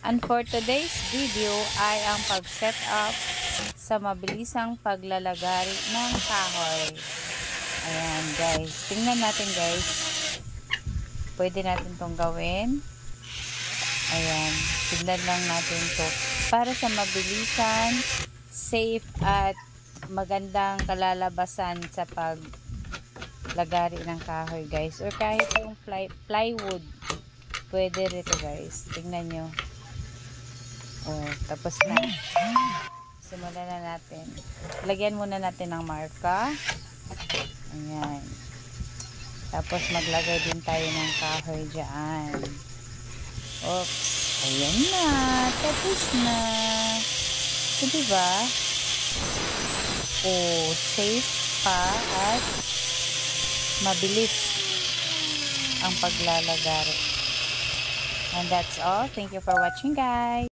And for today's video ay ang pag-set up sa mabilisang paglalagari ng kahoy. Ayan guys, tingnan natin guys. Pwede natin tong gawin. Ayan, tingnan lang natin to. Para sa mabilisan, safe at magandang kalalabasan sa paglagari ng kahoy guys. Or kahit yung plywood. Pwede rito guys. Tingnan nyo. Oh, tapos na. Simulan na natin. Lagyan muna natin ng marka. Ayan. Tapos maglagay din tayo ng kahoy dyan. Oops. Ayan na. Tapos na. So, diba? Oh, safe pa at mabilis ang paglalagari. And that's all. Thank you for watching guys.